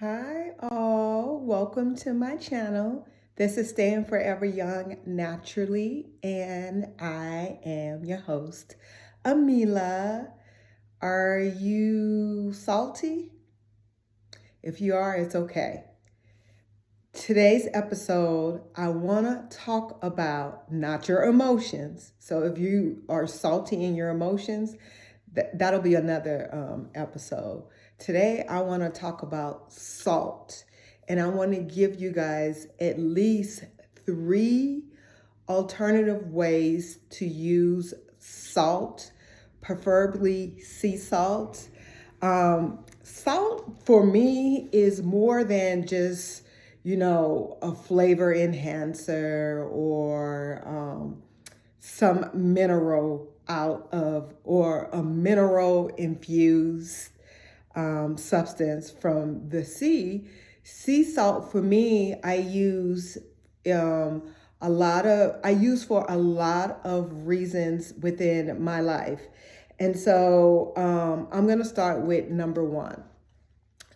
Hi, all. Welcome to my channel. This is Staying Forever Young Naturally, and I am your host, Amila. Are you salty? If you are, it's okay. Today's episode, I want to talk about not your emotions. So if you are salty in your emotions, that'll be another episode. Today, I want to talk about salt. And I want to give you guys at least three alternative ways to use salt, preferably sea salt. Salt for me is more than just, a flavor enhancer or some mineral out of or a mineral infused substance from the sea. Sea salt for me, um, I use for a lot of reasons within my life. And so I'm going to start with number one.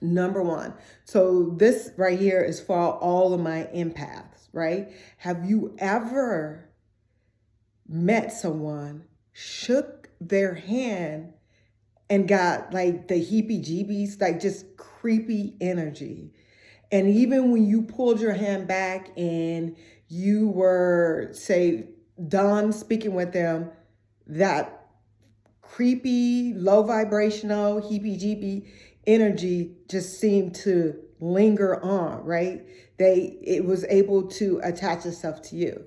Number one. So this right here is for all of my empaths, right? Have you ever met someone, shook their hand, and got like the heebie jeebies, like just creepy energy? And even when you pulled your hand back and you were, say, done speaking with them, that creepy, low vibrational, heebie jeebie energy just seemed to linger on, right? It was able to attach itself to you.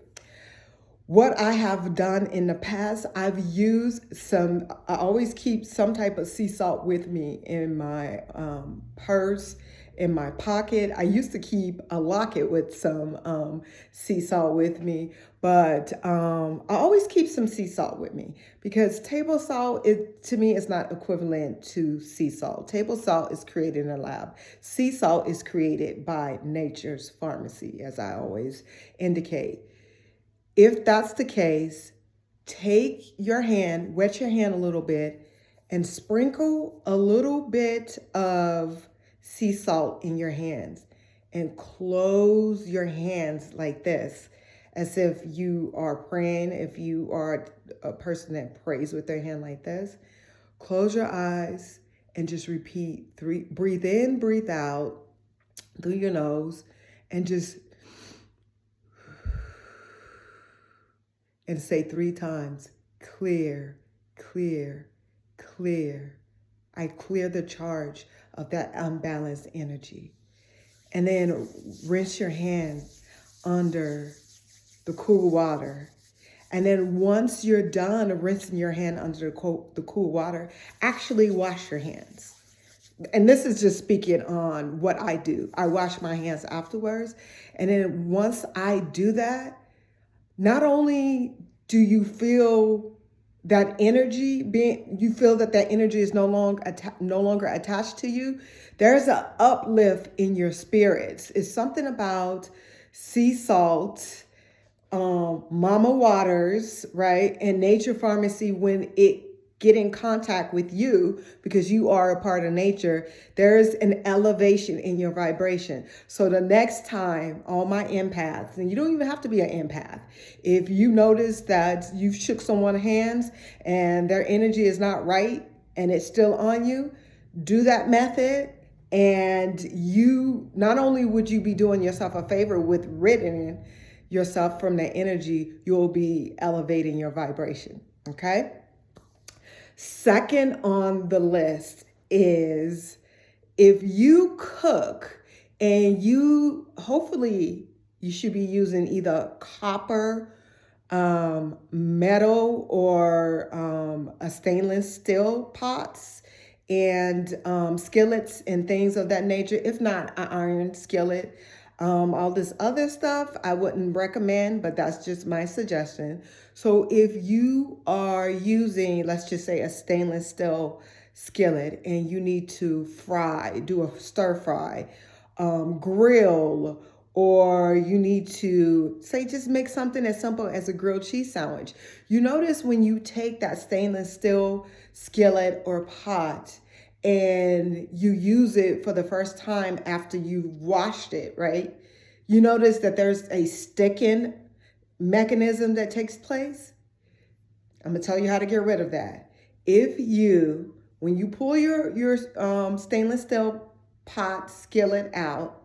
What I have done in the past, I always keep some type of sea salt with me in my purse, in my pocket. I used to keep a locket with some sea salt with me, but I always keep some sea salt with me because table salt, to me, is not equivalent to sea salt. Table salt is created in a lab. Sea salt is created by nature's pharmacy, as I always indicate. If that's the case, take your hand, wet your hand a little bit, and sprinkle a little bit of sea salt in your hands and close your hands like this, as if you are praying. If you are a person that prays with their hand like this, close your eyes and just repeat three, breathe in, breathe out through your nose, and just and say three times, clear, clear, clear. I clear the charge of that unbalanced energy. And then rinse your hand under the cool water. And then once you're done rinsing your hand under the cool water, actually wash your hands. And this is just speaking on what I do. I wash my hands afterwards. And then once I do that, not only do you feel that energy you feel that energy is no longer attached to you, there's an uplift in your spirits. It's something about sea salt, mama waters, right, and nature pharmacy. When it get in contact with you, because you are a part of nature, there's an elevation in your vibration. So the next time, all my empaths, and you don't even have to be an empath, if you notice that you've shook someone's hands and their energy is not right and it's still on you, do that method. And you, not only would you be doing yourself a favor with ridding yourself from that energy, you'll be elevating your vibration. Okay. Second on the list is, if you cook and hopefully you should be using either copper, metal, or a stainless steel pots and skillets and things of that nature. If not, an iron skillet. All this other stuff I wouldn't recommend, but that's just my suggestion. So if you are using, let's just say, a stainless steel skillet and you need to do a stir fry, grill, or you need to, say, just make something as simple as a grilled cheese sandwich. You notice when you take that stainless steel skillet or pot and you use it for the first time after you've washed it, right? You notice that there's a sticking mechanism that takes place. I'm gonna tell you how to get rid of that. When you pull your stainless steel pot skillet out,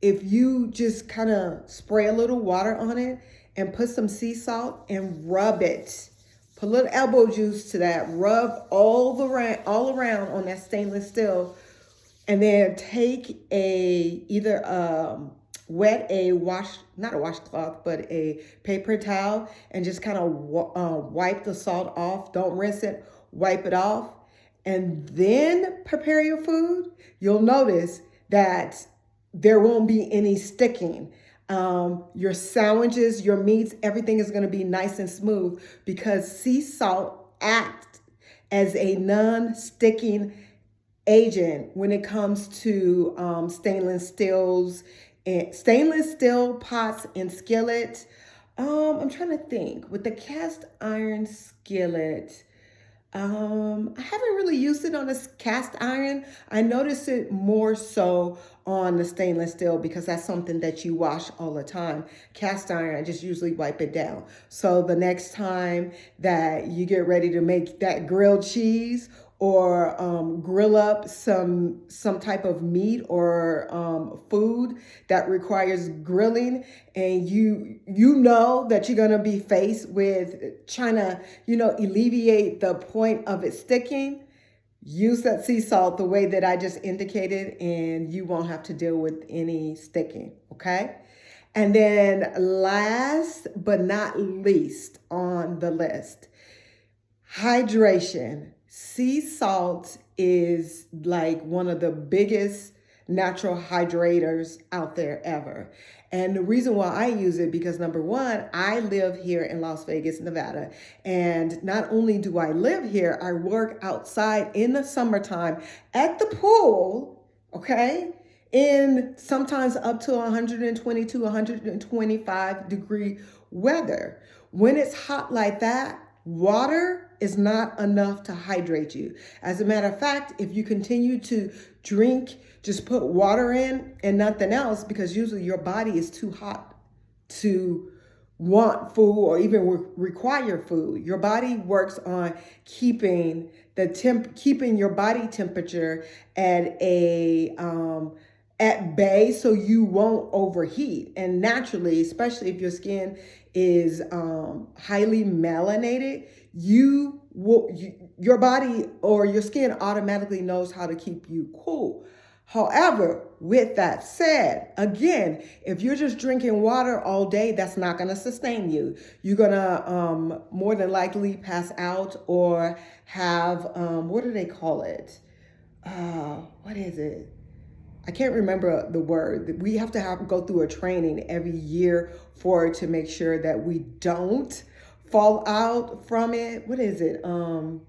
if you just kind of spray a little water on it and put some sea salt and rub it, put a little elbow juice to that, rub all around on that stainless steel, and then take not a washcloth, but a paper towel, and just kind of wipe the salt off. Don't rinse it, wipe it off, and then prepare your food. You'll notice that there won't be any sticking. Your sandwiches, your meats, everything is going to be nice and smooth because sea salt acts as a non-sticking agent when it comes to stainless steel pots and skillets. I'm trying to think. With the cast iron skillet, I haven't really used it on a cast iron. I notice it more so on the stainless steel because that's something that you wash all the time. Cast iron, I just usually wipe it down. So the next time that you get ready to make that grilled cheese or grill up some type of meat or food that requires grilling, and you know that you're gonna be faced with trying to alleviate the point of it sticking, use that sea salt the way that I just indicated, and you won't have to deal with any sticking. Okay. And then last but not least on the list, hydration. Sea salt is like one of the biggest natural hydrators out there ever. And the reason why I use it, because number one, I live here in Las Vegas, Nevada. And not only do I live here, I work outside in the summertime at the pool, okay? In sometimes up to 120 to 125 degree weather. When it's hot like that, water is not enough to hydrate you. As a matter of fact, if you continue to drink, just put water in and nothing else, because usually your body is too hot to want food or even require food. Your body works on keeping your body temperature at bay so you won't overheat. And naturally, especially if your skin is highly melanated, your body or your skin automatically knows how to keep you cool. However, with that said, again, if you're just drinking water all day, that's not going to sustain you. You're going to more than likely pass out or have, what do they call it? What is it? I can't remember the word. We have to go through a training every year to make sure that we don't fall out from it. What is it? What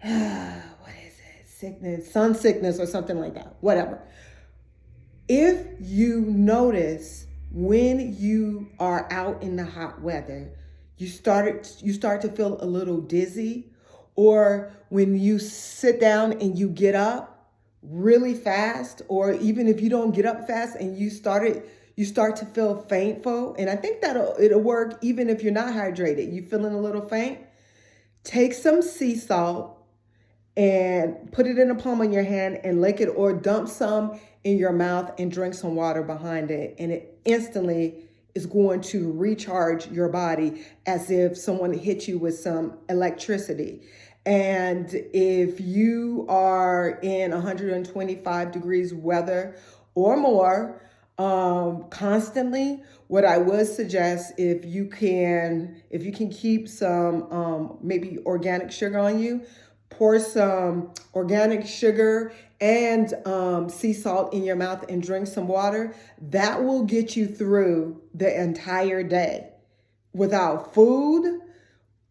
is it? Sickness, sun sickness or something like that. Whatever. If you notice when you are out in the hot weather, you start to feel a little dizzy, or when you sit down and you get up really fast, or even if you don't get up fast and you start to feel faintful, and I think it'll work even if you're not hydrated. You feeling a little faint? Take some sea salt and put it in the palm of your hand and lick it, or dump some in your mouth and drink some water behind it, and it instantly is going to recharge your body as if someone hit you with some electricity. And if you are in 125 degrees weather or more constantly, what I would suggest, if you can keep some maybe organic sugar on you, pour some organic sugar and sea salt in your mouth and drink some water. That will get you through the entire day without food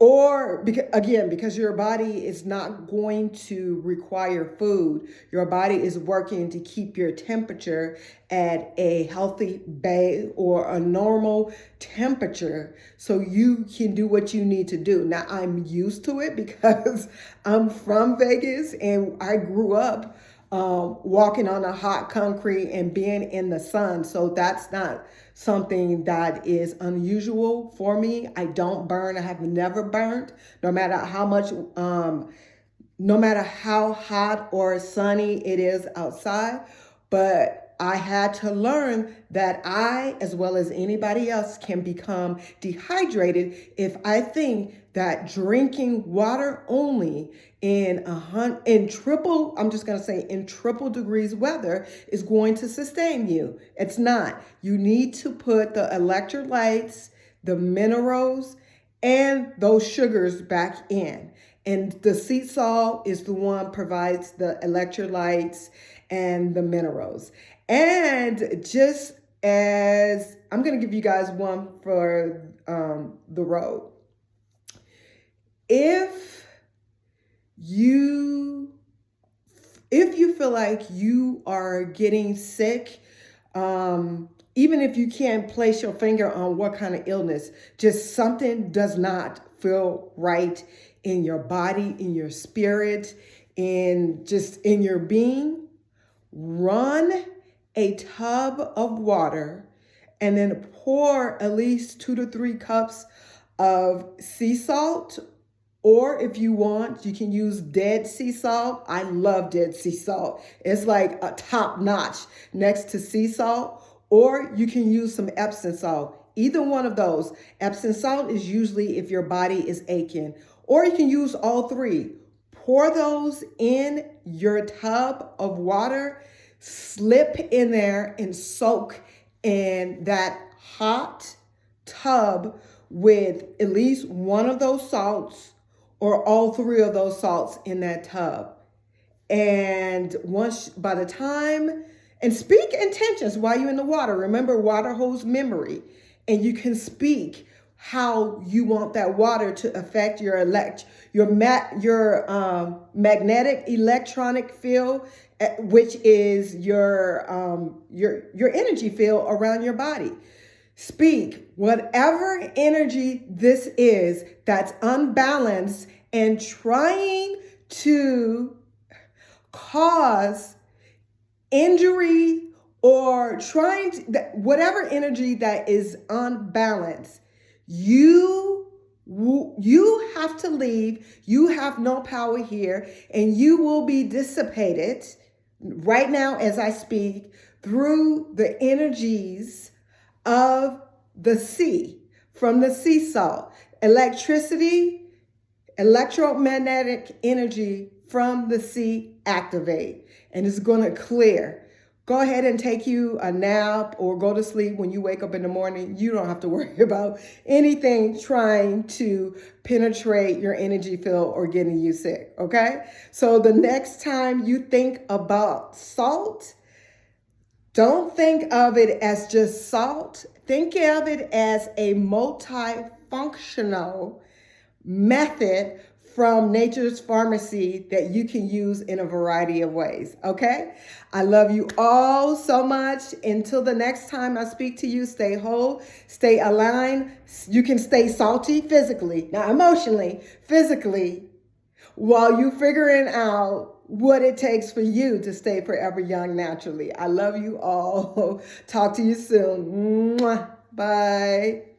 Or because your body is not going to require food, your body is working to keep your temperature at a healthy bay or a normal temperature so you can do what you need to do. Now, I'm used to it because I'm from Vegas and I grew up walking on a hot concrete and being in the sun. So that's not something that is unusual for me. I don't burn. I have never burned, no matter how much, no matter how hot or sunny it is outside. But I had to learn that I, as well as anybody else, can become dehydrated if I think that drinking water only in triple, I'm just going to say in triple degrees weather is going to sustain you. It's not. You need to put the electrolytes, the minerals, and those sugars back in. And the sea salt is the one provides the electrolytes and the minerals. And just as I'm going to give you guys one for the road. If you feel like you are getting sick, even if you can't place your finger on what kind of illness, just something does not feel right in your body, in your spirit, in your being, run a tub of water and then pour at least 2 to 3 cups of sea salt. Or if you want, you can use dead sea salt. I love dead sea salt. It's like a top notch next to sea salt. Or you can use some Epsom salt. Either one of those. Epsom salt is usually if your body is aching. Or you can use all three. Pour those in your tub of water, slip in there and soak in that hot tub with at least one of those salts or all three of those salts in that tub. And and speak intentions while you're in the water. Remember, water holds memory, and you can speak how you want that water to affect your magnetic electronic field, which is your energy field around your body. Speak whatever energy this is that's unbalanced and trying to cause injury or whatever energy that is unbalanced, you have to leave. You have no power here, and you will be dissipated right now as I speak through the energies of the sea, from the sea salt, electricity, electromagnetic energy from the sea activate, and it's going to clear. Go ahead and take you a nap or go to sleep. When you wake up in the morning, you don't have to worry about anything trying to penetrate your energy field or getting you sick, okay? So the next time you think about salt, don't think of it as just salt. Think of it as a multifunctional method from nature's pharmacy that you can use in a variety of ways, okay? I love you all so much. Until the next time I speak to you, stay whole, stay aligned. You can stay salty physically, not emotionally, physically, while you figuring out what it takes for you to stay forever young naturally. I love you all. Talk to you soon. Mwah. Bye.